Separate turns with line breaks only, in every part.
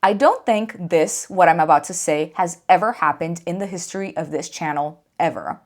I don't think this, what I'm about to say, has ever happened in the history of this channel, ever.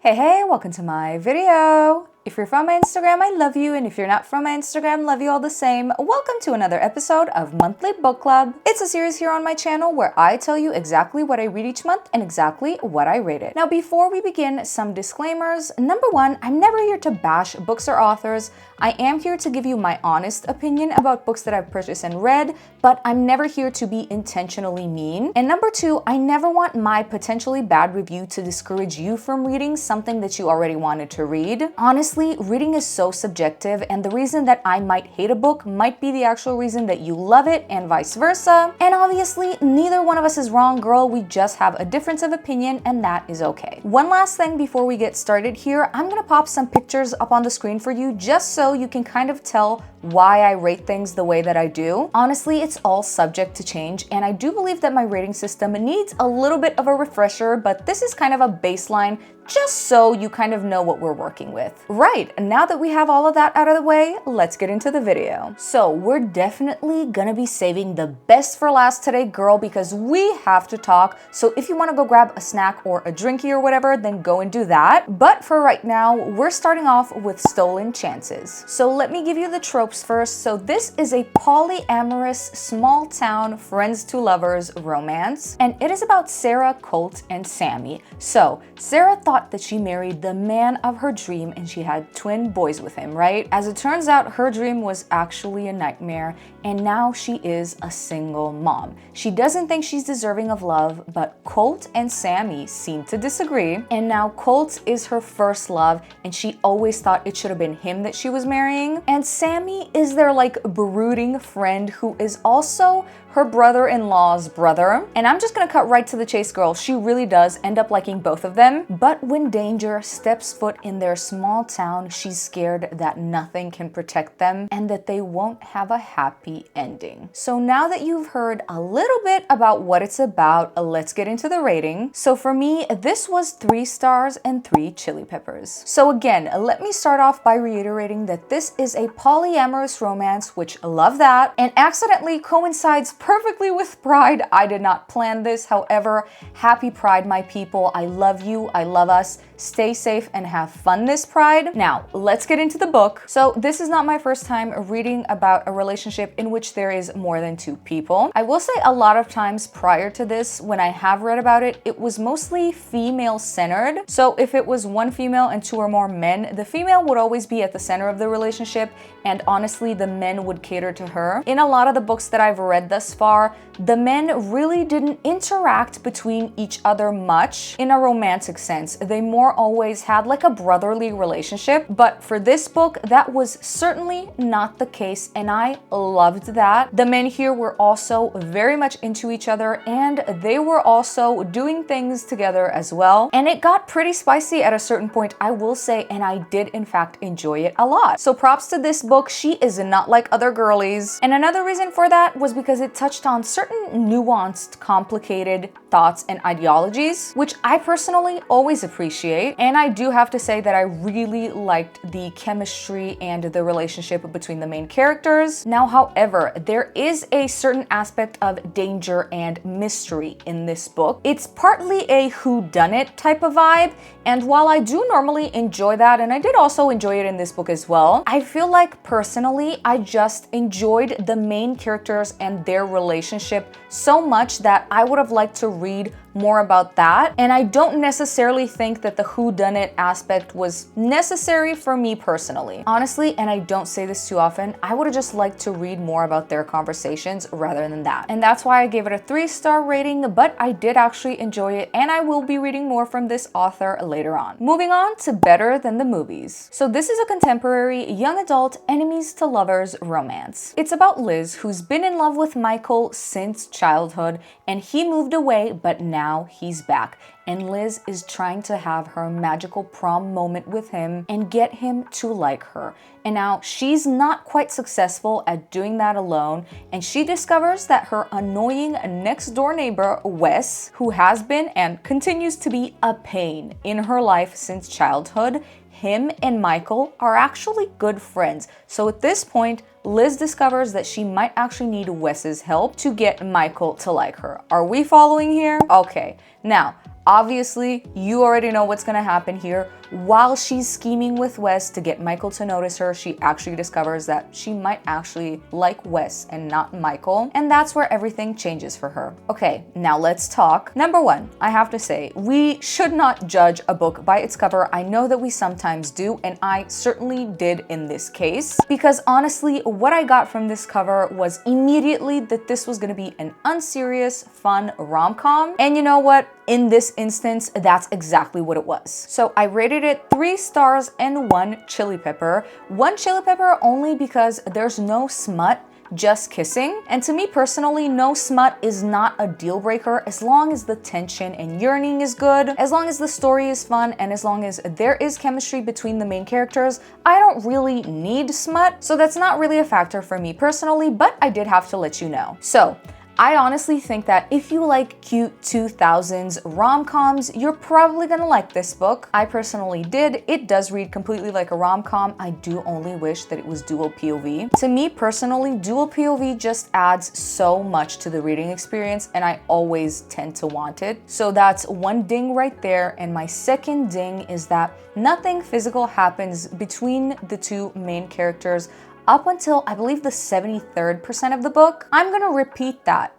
Hey, welcome to my video. If you're from my Instagram, I love you, and if you're not from my Instagram, love you all the same. Welcome to another episode of Monthly Book Club. It's a series here on my channel where I tell you exactly what I read each month and exactly what I rated. Now, before we begin, some disclaimers. Number one, I'm never here to bash books or authors. I am here to give you my honest opinion about books that I've purchased and read, but I'm never here to be intentionally mean. And number two, I never want my potentially bad review to discourage you from reading something that you already wanted to read. Honestly, reading is so subjective, and the reason that I might hate a book might be the actual reason that you love it, and vice versa. And obviously, neither one of us is wrong, girl. We just have a difference of opinion, and that is okay. One last thing before we get started here, I'm gonna pop some pictures up on the screen for you just so you can kind of tell why I rate things the way that I do. Honestly, it's all subject to change, and I do believe that my rating system needs a little bit of a refresher, but this is kind of a baseline just so you kind of know what we're working with. Right, now that we have all of that out of the way, let's get into the video. So we're definitely gonna be saving the best for last today, girl, because we have to talk. So if you wanna go grab a snack or a drinky or whatever, then go and do that. But for right now, we're starting off with Stolen Chances. So let me give you the tropes first. So this is a polyamorous, small town, friends to lovers romance, and it is about Sarah, Colt, and Sammy. So Sarah thought that she married the man of her dream and she had twin boys with him, right? As it turns out, her dream was actually a nightmare, and now she is a single mom. She doesn't think she's deserving of love, but Colt and Sammy seem to disagree, and now Colt is her first love, and she always thought it should have been him that she was marrying, and Sammy is their like brooding friend who is also her brother-in-law's brother. And I'm just gonna cut right to the chase, girl. She really does end up liking both of them. But when danger steps foot in their small town, she's scared that nothing can protect them and that they won't have a happy ending. So now that you've heard a little bit about what it's about, let's get into the rating. So for me, this was 3 stars and 3 chili peppers. So again, let me start off by reiterating that this is a polyamorous romance, which I love that, and accidentally coincides perfectly with Pride. I did not plan this. However, happy Pride, my people. I love you. I love us. Stay safe and have fun this Pride. Now, let's get into the book. So this is not my first time reading about a relationship in which there is more than 2 people. I will say a lot of times prior to this, when I have read about it, it was mostly female-centered. So if it was 1 female and 2 or more men, the female would always be at the center of the relationship, and honestly, the men would cater to her. In a lot of the books that I've read thus far, the men really didn't interact between each other much in a romantic sense. They more always had like a brotherly relationship, but for this book, that was certainly not the case, and I loved that. The men here were also very much into each other, and they were also doing things together as well, and it got pretty spicy at a certain point, I will say, and I did in fact enjoy it a lot. So props to this book. She is not like other girlies, and another reason for that was because it touched on certain nuanced, complicated thoughts and ideologies, which I personally always appreciate. And I do have to say that I really liked the chemistry and the relationship between the main characters. Now, however, there is a certain aspect of danger and mystery in this book. It's partly a whodunit type of vibe, and while I do normally enjoy that, and I did also enjoy it in this book as well, I feel like personally, I just enjoyed the main characters and their relationship so much that I would have liked to read more about that. And I don't necessarily think that the whodunit aspect was necessary for me personally. Honestly, and I don't say this too often, I would have just liked to read more about their conversations rather than that. And that's why I gave it a 3-star rating, but I did actually enjoy it, and I will be reading more from this author later on. Moving on to Better Than the Movies. So this is a contemporary young adult enemies to lovers romance. It's about Liz, who's been in love with Michael since childhood, and he moved away, but now he's back. And Liz is trying to have her magical prom moment with him and get him to like her. And now she's not quite successful at doing that alone, and she discovers that her annoying next door neighbor, Wes, who has been and continues to be a pain in her life since childhood, him and Michael are actually good friends. So at this point, Liz discovers that she might actually need Wes's help to get Michael to like her. Are we following here? Okay, now, obviously, you already know what's gonna happen here. While she's scheming with Wes to get Michael to notice her, she actually discovers that she might actually like Wes and not Michael, and that's where everything changes for her. Okay, now let's talk. Number one, I have to say, we should not judge a book by its cover. I know that we sometimes do, and I certainly did in this case, because honestly, what I got from this cover was immediately that this was gonna be an unserious, fun rom-com, and you know what? In this instance, that's exactly what it was. So I rated it 3 stars and 1 chili pepper. 1 chili pepper only because there's no smut, just kissing. And to me personally, no smut is not a deal breaker as long as the tension and yearning is good, as long as the story is fun, and as long as there is chemistry between the main characters. I don't really need smut, so that's not really a factor for me personally, but I did have to let you know. So I honestly think that if you like cute 2000s rom-coms, you're probably gonna like this book. I personally did. It does read completely like a rom-com. I do only wish that it was dual POV. To me personally, dual POV just adds so much to the reading experience, and I always tend to want it. So that's one ding right there, and my second ding is that nothing physical happens between the two main characters up until, I believe, the 73rd% of the book. I'm gonna repeat that.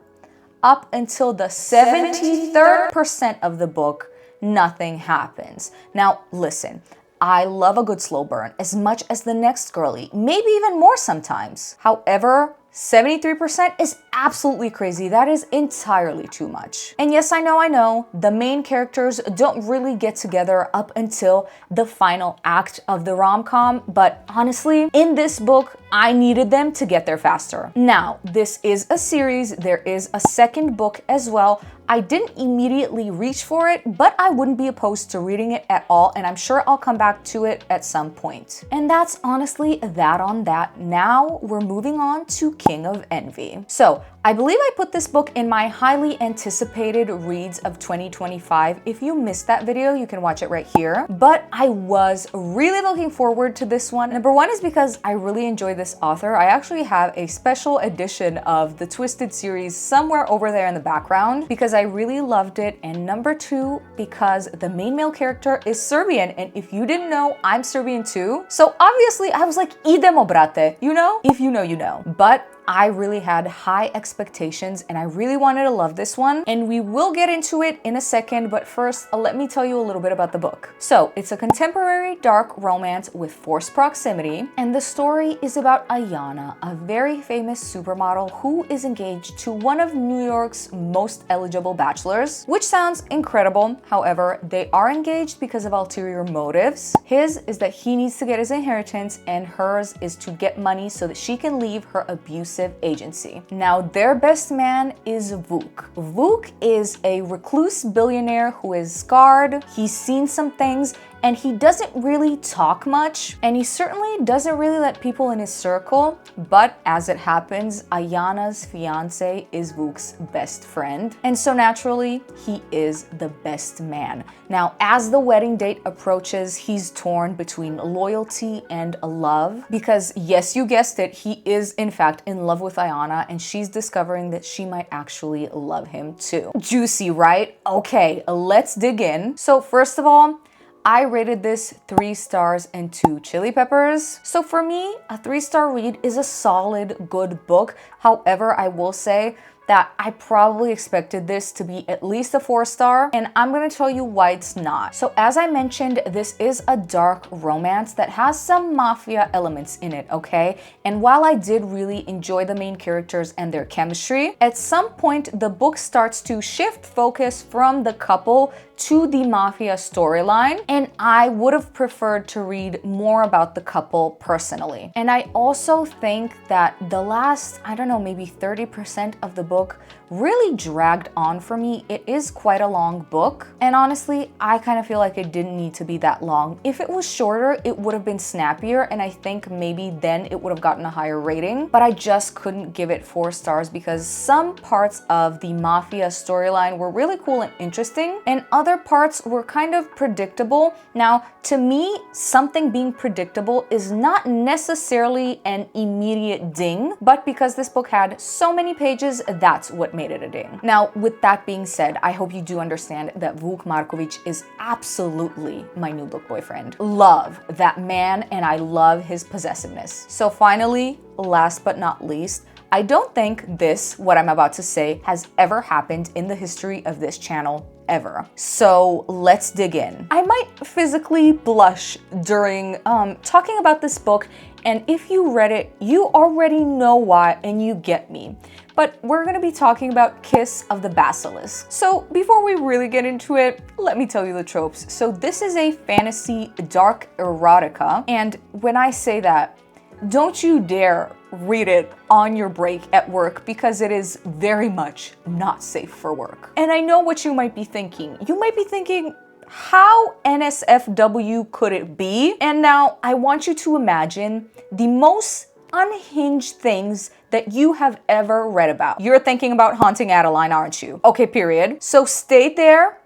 Up until the 73rd% of the book, nothing happens. Now, listen, I love a good slow burn as much as the next girly, maybe even more sometimes. However, 73% is absolutely crazy. That is entirely too much. And yes, I know, the main characters don't really get together up until the final act of the rom-com, but honestly, in this book, I needed them to get there faster. Now, this is a series. There is a second book as well. I didn't immediately reach for it, but I wouldn't be opposed to reading it at all, and I'm sure I'll come back to it at some point. And that's honestly that on that. Now we're moving on to King of Envy. So I believe I put this book in my highly anticipated reads of 2025. If you missed that video, you can watch it right here. But I was really looking forward to this one. Number one is because I really enjoy this author. I actually have a special edition of the Twisted series somewhere over there in the background because I really loved it. And number two, because the main male character is Serbian. And if you didn't know, I'm Serbian too. So obviously I was like, idemo brate, you know? If you know, you know. But I really had high expectations and I really wanted to love this one, and we will get into it in a second, but first let me tell you a little bit about the book. So it's a contemporary dark romance with forced proximity, and the story is about Ayana, a very famous supermodel who is engaged to one of New York's most eligible bachelors, which sounds incredible. However, they are engaged because of ulterior motives. His is that he needs to get his inheritance, and hers is to get money so that she can leave her abusive agency. Now, their best man is Vuk. Vuk is a recluse billionaire who is scarred. He's seen some things, and he doesn't really talk much, and he certainly doesn't really let people in his circle. But as it happens, Ayana's fiance is Vuk's best friend, and so naturally, he is the best man. Now, as the wedding date approaches, he's torn between loyalty and love, because yes, you guessed it, he is in fact in love with Ayana, and she's discovering that she might actually love him too. Juicy, right? Okay, let's dig in. So first of all, I rated this 3 stars and 2 chili peppers. So for me, a 3-star read is a solid, good book. However, I will say that I probably expected this to be at least a 4-star, and I'm gonna tell you why it's not. So as I mentioned, this is a dark romance that has some mafia elements in it, okay? And while I did really enjoy the main characters and their chemistry, at some point the book starts to shift focus from the couple to the mafia storyline, and I would have preferred to read more about the couple personally. And I also think that the last, I don't know, maybe 30% of the book really dragged on for me. It is quite a long book, and honestly, I kind of feel like it didn't need to be that long. If it was shorter, it would have been snappier, and I think maybe then it would have gotten a higher rating, but I just couldn't give it 4 stars because some parts of the mafia storyline were really cool and interesting, and other parts were kind of predictable. Now, to me, something being predictable is not necessarily an immediate ding, but because this book had so many pages, that's what made it a ding. Now, with that being said, I hope you do understand that Vuk Markovic is absolutely my new book boyfriend. Love that man, and I love his possessiveness. So finally, last but not least, I don't think this, what I'm about to say, has ever happened in the history of this channel ever. So let's dig in. I might physically blush during talking about this book, and if you read it, you already know why and you get me. But we're gonna be talking about Kiss of the Basilisk. So before we really get into it, let me tell you the tropes. So this is a fantasy dark erotica, and when I say that, don't you dare read it on your break at work because it is very much not safe for work. And I know what you might be thinking. You might be thinking, how NSFW could it be? And now I want you to imagine the most unhinged things that you have ever read about. You're thinking about Haunting Adeline, aren't you? Okay, period. So stay there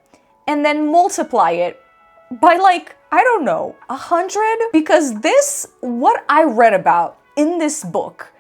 and then multiply it by like, I don't know, 100? Because this, what I read about in this book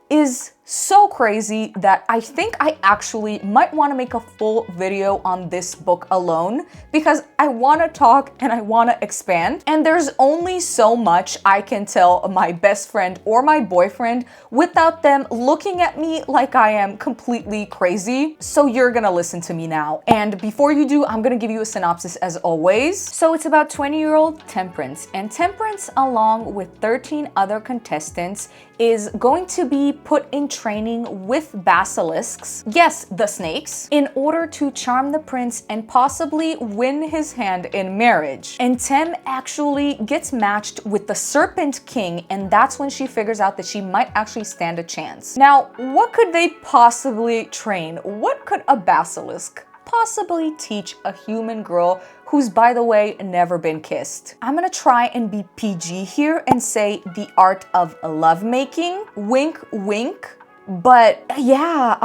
is so crazy that I think I actually might want to make a full video on this book alone because I want to talk and I want to expand. And there's only so much I can tell my best friend or my boyfriend without them looking at me like I am completely crazy. So you're gonna listen to me now. And before you do, I'm gonna give you a synopsis as always. So it's about 20-year-old Temperance, and Temperance, along with 13 other contestants, is going to be put in training with basilisks, yes, the snakes, in order to charm the prince and possibly win his hand in marriage. And Tem actually gets matched with the Serpent King, and that's when she figures out that she might actually stand a chance. Now, what could they possibly train? What could a basilisk possibly teach a human girl who's, by the way, never been kissed? I'm gonna try and be PG here and say the art of lovemaking. Wink, wink. But yeah,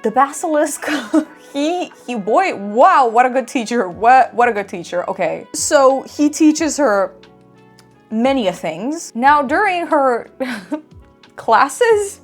the basilisk, he boy, wow, what a good teacher. What a good teacher. Okay, so he teaches her many a things. Now, during her classes,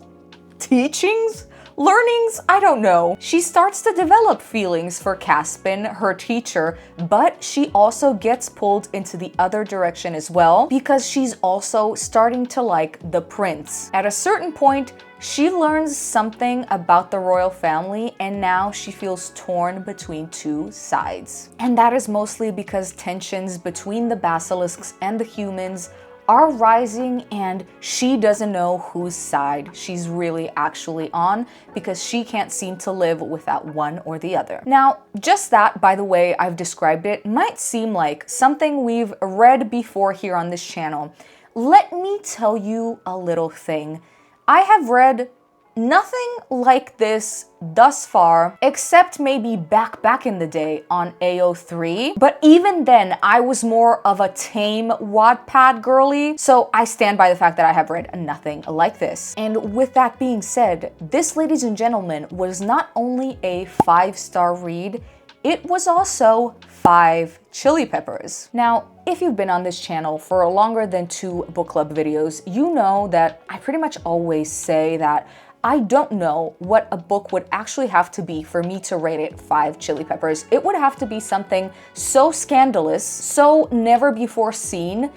teachings, learnings, I don't know, she starts to develop feelings for Caspin, her teacher, but she also gets pulled into the other direction as well because she's also starting to like the prince. At a certain point, she learns something about the royal family, and now she feels torn between two sides. And that is mostly because tensions between the basilisks and the humans are rising, and she doesn't know whose side she's really actually on because she can't seem to live without one or the other. Now, just that, by the way, I've described it, might seem like something we've read before here on this channel. Let me tell you a little thing. I have read nothing like this thus far, except maybe back in the day on AO3. But even then, I was more of a tame Wattpad girly, so I stand by the fact that I have read nothing like this. And with that being said, this, ladies and gentlemen, was not only a 5-star read, it was also 5 chili peppers. Now, if you've been on this channel for longer than 2 book club videos, you know that I pretty much always say that I don't know what a book would actually have to be for me to rate it 5 chili peppers. It would have to be something so scandalous, so never before seen,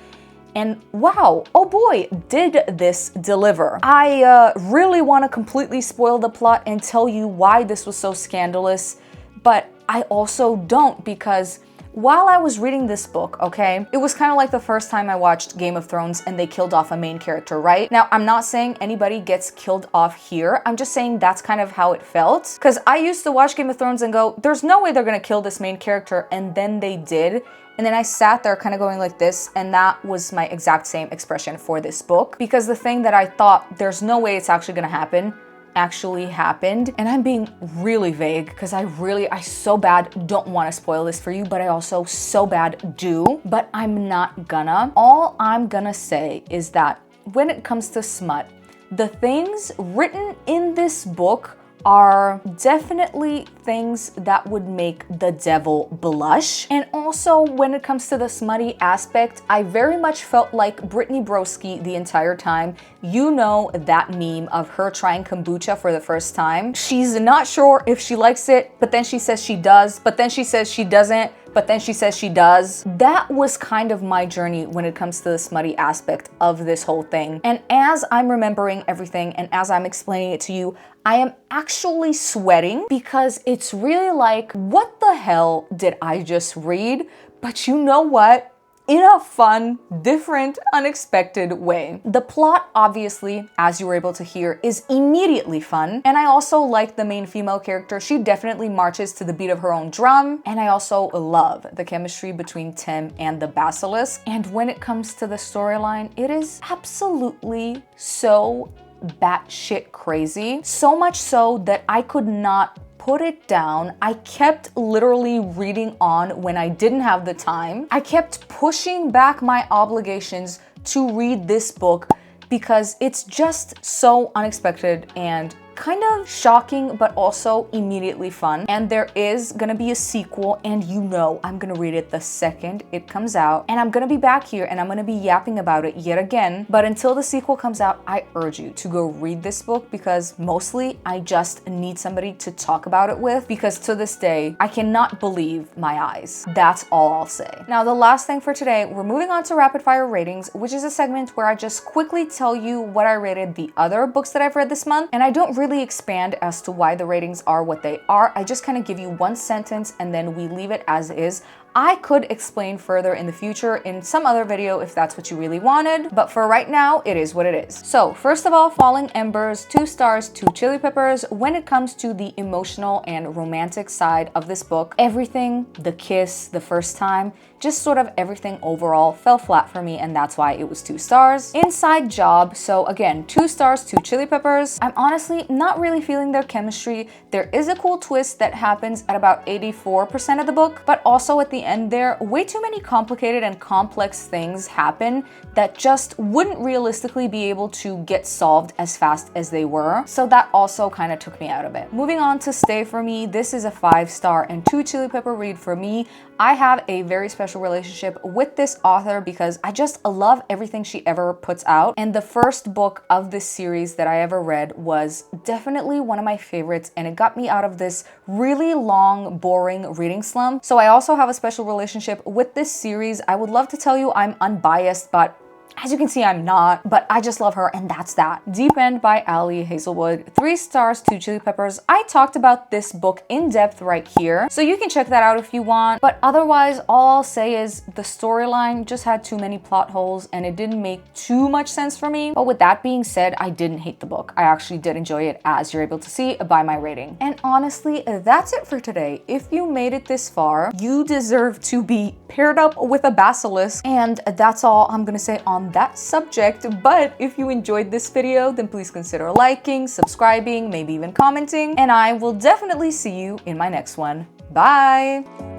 and wow, oh boy, did this deliver. I really want to completely spoil the plot and tell you why this was so scandalous, but I also don't, because while I was reading this book, okay, it was kind of like the first time I watched Game of Thrones and they killed off a main character, right? Now, I'm not saying anybody gets killed off here. I'm just saying that's kind of how it felt. Because I used to watch Game of Thrones and go, there's no way they're gonna kill this main character, and then they did. And then I sat there kind of going like this, and that was my exact same expression for this book. Because the thing that I thought, there's no way it's actually gonna happen, actually happened. And I'm being really vague because I so bad don't want to spoil this for you, but I also so bad do, but I'm not gonna. All I'm gonna say is that when it comes to smut, the things written in this book are definitely things that would make the devil blush. And also, when it comes to the smutty aspect, I very much felt like Brittany Broski the entire time. You know that meme of her trying kombucha for the first time. She's not sure if she likes it, but then she says she does, but then she says she doesn't, but then she says she does. That was kind of my journey when it comes to the smutty aspect of this whole thing. And as I'm remembering everything and as I'm explaining it to you, I am actually sweating because it's really like, what the hell did I just read? But you know what? In a fun, different, unexpected way. The plot, obviously, as you were able to hear, is immediately fun. And I also like the main female character. She definitely marches to the beat of her own drum. And I also love the chemistry between Tim and the Basilisk. And when it comes to the storyline, it is absolutely so batshit crazy. So much so that I could not put it down. I kept literally reading on when I didn't have the time. I kept pushing back my obligations to read this book because it's just so unexpected and kind of shocking, but also immediately fun. And there is gonna be a sequel, and you know I'm gonna read it the second it comes out. And I'm gonna be back here and I'm gonna be yapping about it yet again. But until the sequel comes out, I urge you to go read this book because mostly I just need somebody to talk about it with, because to this day, I cannot believe my eyes. That's all I'll say. Now, the last thing for today, we're moving on to rapid fire ratings, which is a segment where I just quickly tell you what I rated the other books that I've read this month. And I don't really expand as to why the ratings are what they are. I just kind of give you one sentence and then we leave it as is. I could explain further in the future in some other video if that's what you really wanted, but for right now, it is what it is. So first of all, Falling Embers, 2 stars, 2 chili peppers. When it comes to the emotional and romantic side of this book, everything, the kiss, the first time, just sort of everything overall fell flat for me, and that's why it was 2 stars. Inside Job, so again, 2 stars, 2 chili peppers. I'm honestly not really feeling their chemistry. There is a cool twist that happens at about 84% of the book, but also at the end there, way too many complicated and complex things happen that just wouldn't realistically be able to get solved as fast as they were. So that also kind of took me out of it. Moving on to Stay For Me, this is a 5 star and 2 chili pepper read for me. I have a very special relationship with this author because I just love everything she ever puts out. And the first book of this series that I ever read was definitely one of my favorites, and it got me out of this really long, boring reading slump. So I also have a special relationship with this series. I would love to tell you I'm unbiased, but as you can see, I'm not, but I just love her, and that's that. Deep End by Ali Hazelwood, 3 stars, 2 chili peppers. I talked about this book in depth right here, so you can check that out if you want. But otherwise, all I'll say is the storyline just had too many plot holes and it didn't make too much sense for me. But with that being said, I didn't hate the book. I actually did enjoy it, as you're able to see by my rating. And honestly, that's it for today. If you made it this far, you deserve to be paired up with a basilisk, and that's all I'm gonna say on that subject. But if you enjoyed this video, then please consider liking, subscribing, maybe even commenting, and I will definitely see you in my next one. Bye!